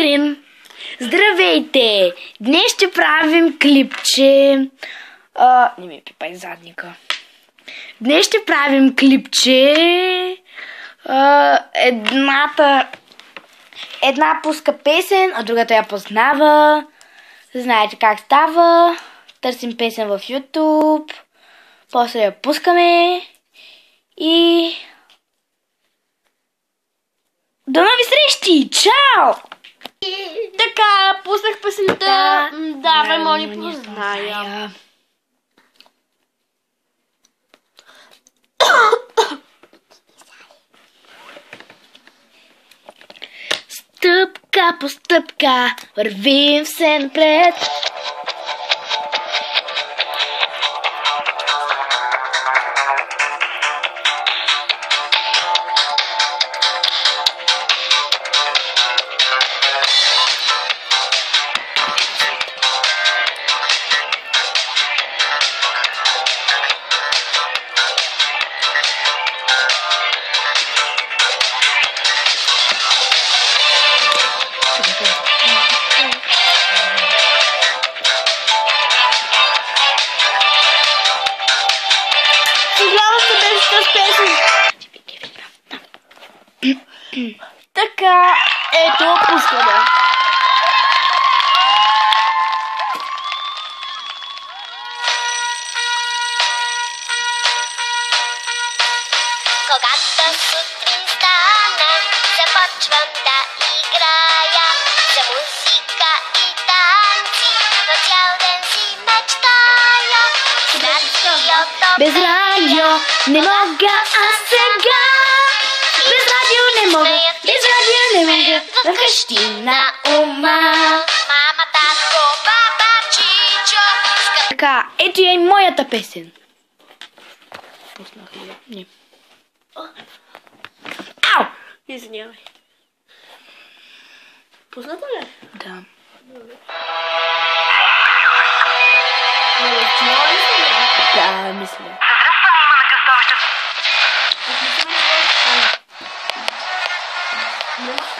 Говорим! Здравейте! Днес ще правим клипче. Не ми пипай задника. Днес ще правим клипче. Една пуска песен, а другата я познава. Знаете как става. Търсим песен в YouTube. После я пускаме. И... до нови срещи! Чао! Така, пуснах песента. Давай, моли, позная. Стъпка по стъпка вървим все напред. Така, ето, пускаме. Когато сутрин стана, започвам да играя за музика и танци, но цял ден си мечтая. Без радио не мога, а сега. Без радио не мога, без радио не мога. Вкъщи на ума. Мама, татко, баба, чичо. Така, ето я и моята песен. Пуснах ли я? Не. Ау! Извинявай. Пусната ли? Да. Да, мисля.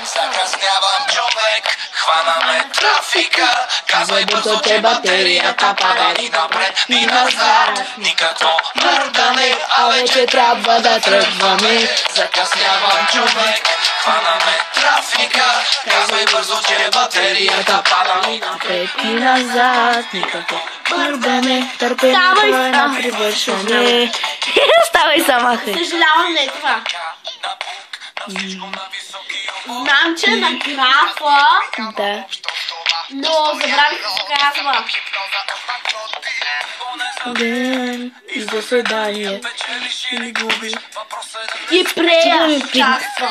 Закъснявам, човек, хванаме трафика. Казвай бързо, че батерията пада ни напред, ни назад. Никакво мърдане, а вече трябва да тръгваме. Закъснявам, човек, хванаме трафика. Казвай бързо, че батерията пада ни напред, И назад, никакво мърдане, търпението е на привършване. Ставай сама, хе. Съжалявам, не е това. Знам, че на графа, Да. но забравих как се казва. Ден и заседание. И прея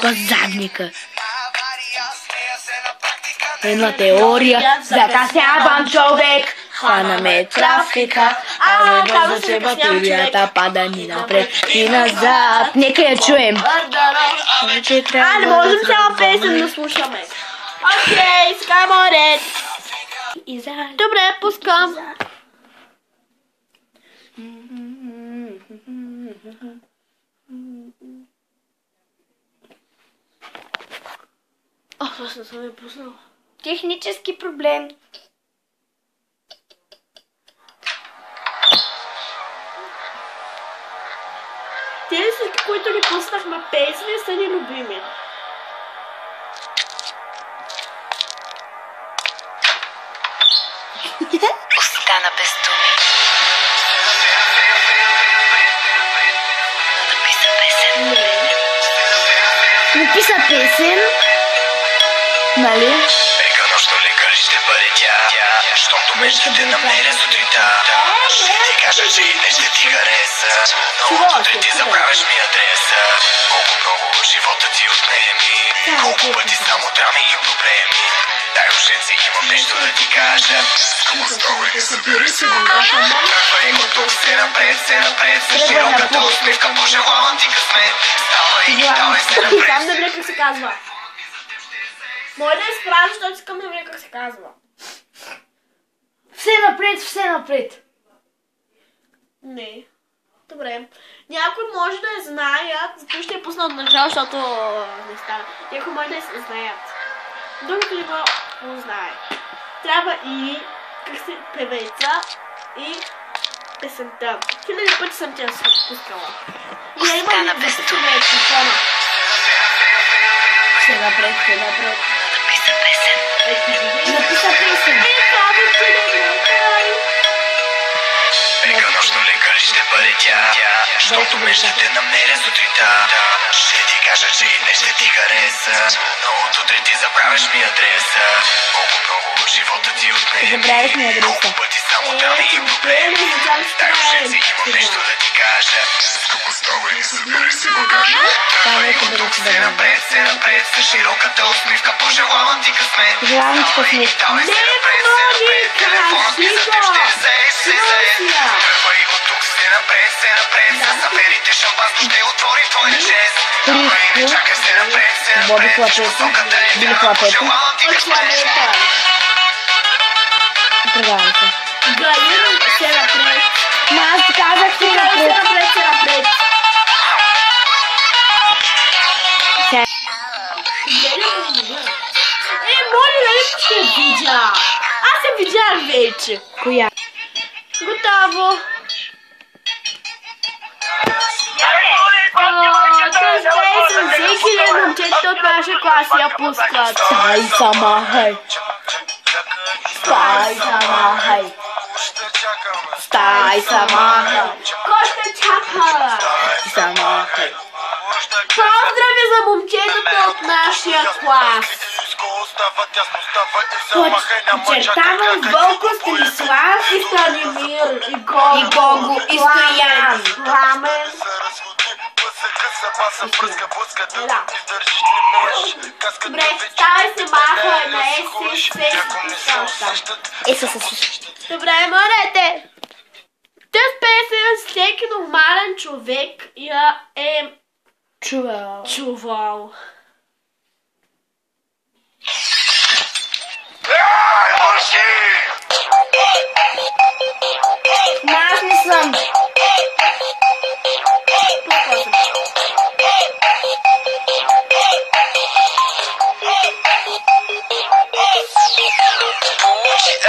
По задника. Една теория. Закъснявам, човек. Хванаме трафика. А бързо, че батерията пада ни напред и назад. Нека я чуем. Не можем цяла песен да слушаме. Окей, сега е моят ред. Добре, пускам. Аз не съм я пуснал. Технически проблем. Тези, които ни пуснахме песни, са ни любими. Остана без думи. Написа песен. Написа песен. Нали? Ека нощно лекар ще бъде тя. Щото ме ще те намеря сутринта. Ще ти кажа, че и не ще ти хареса. Но утре ти забравяш ми адреса. Колко много живота ти отнеми. Колко пъти само драми и проблеми. Дай ушенци, имам нещо да ти кажа. Скоро събери се го кажа. Тръгвай готов, се напред, с широката усмивка, пожелавам ти късмет. Ставай и давай се напред. Искам да видя как се казва. Може да изпразва, защото искам да видя как се казва. Все напред, все напред. Не. Добре. Някой може да я знаят, зато ще я пусна от начало, защото не става. Някой може да я знаят. Докато не го узнае. Трябва и как се певеца и песента. Хиляди пъти съм тя пускала. И я има ли да се чуе телефона? Ще напред. Написа песен. Написа песен. Нека нощно лекар ще бъде тя, щото ме ще те намеря сутринта. Ще ти кажа, че и днес ще ти хареса, но от утре ти забравяш ми адреса. Колко много живота ти отнем, Забравяш ми адреса. колко пъти само там и проблеми. Дай ушенци, имам нещо да ти кажа. Скоро става и събери си багажа. Тръгвай от тук, се напред, с широката усмивка, пожелавам ти късмет. Пожелавам ти късмет. Давай се напред, телефонът ми за теб ще взееш. Тръгвай от тук, се напред, с аферите шампанство ще отвори твоя чест. Давай, не чакай, се напред, Боби Хлапет. посоката е Били вярна, Хлапет. пожелавам ти късмет. Предавам се. Галина се напред. Ма аз ти казах си напред. Се напред. Моля, нали ще видя? Аз се видях вече. Коя? Готово. Всеки един момчета от нашия клас я пускат. Стай сама, хай. Стай сама, хай. Стай сама, хай. Кой ще чака? Сама, хай. Поздрави за момчетата от нашия клас. Подчертавам Вълко, Станислав и Станимир и Гого и Стоян. Пламен. Добре, ставай се маха на Добре, морете. Тъс песен всеки нормален човек я е чувал. Аз не съм.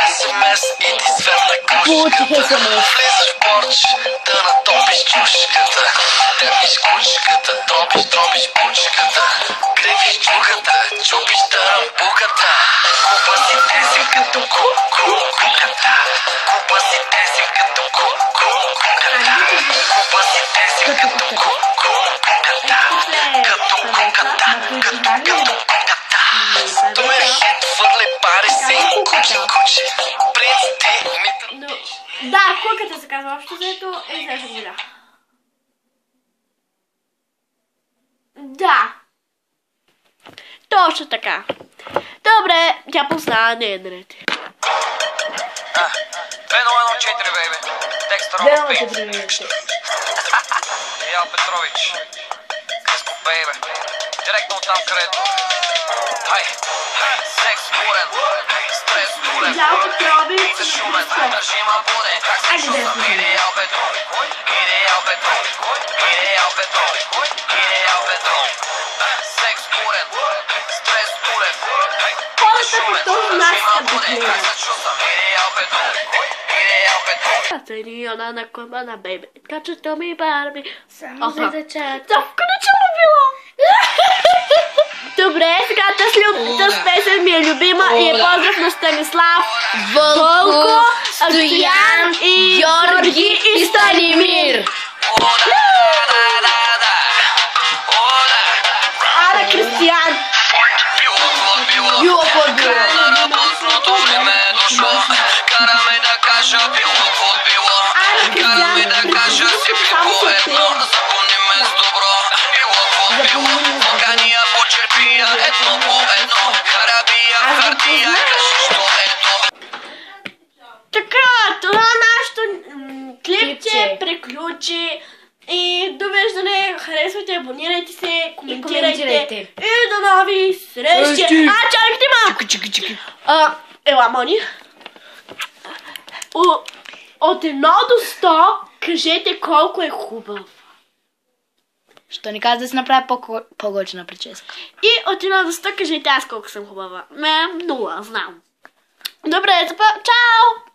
SMS и ти светна Получих кружката. SMS. Влизаш в борч, да натопиш чушката. Търпиш кучката, тропиш бучката. Кривиш чухата, чупиш тарампуката. Купа си тесим като куката. Купа си тесим като куката. Купа си тесим като куката. Като куката. Той е хит, фърли пари си, кучи. Принц ти ми... Да, куката се казва общо, заето и сега ще видя. Да. Точно така. Добре, тя познава, не е наред. 2-0-1-4, бейби. Декстър Роман Пейн. Иял Петрович. Криско, бейби. Директно от там, където. Хай. Секс бурен. Стрес бурен. Иял Петрович. Пица шумен. Държима буден. Как се чувствам? Идеал Петрович. Идеал Петрович. Идеал Петрович. Идеал Петрович. Секс бурен. Стрес бурен. Хората по този начин са Как бухнени. се чувствам? Идеал Петрович. Идеал Петрович. Трилиона на коба на бейби. Качето ми Барби. Само за децата. Тъпка начало било. Добре, сега тази песен ми е любима и е поздрав на Станислав, Вълко, Стоян и Георги и Станимир. Ара Кристиян. Било под било. Доброто време е дошло. Караме да кажа било под било. Караме да кажа си било едно. Запомниме с добро. Било под било. Огания почерпия едно по едно. Харабия, хартия, кажи що ето. Така, това нашето клипче приключи. И довеждане, харесвайте, абонирайте се, коментирайте. И до нови срещи. Чакайте ма! Ела, Мони. От 1 до 100 кажете колко е хубав. Що ни каза да си направя по-готина прическа. И от 1 до 100 кажете аз колко съм хубава. 0, знам. Добре, чао!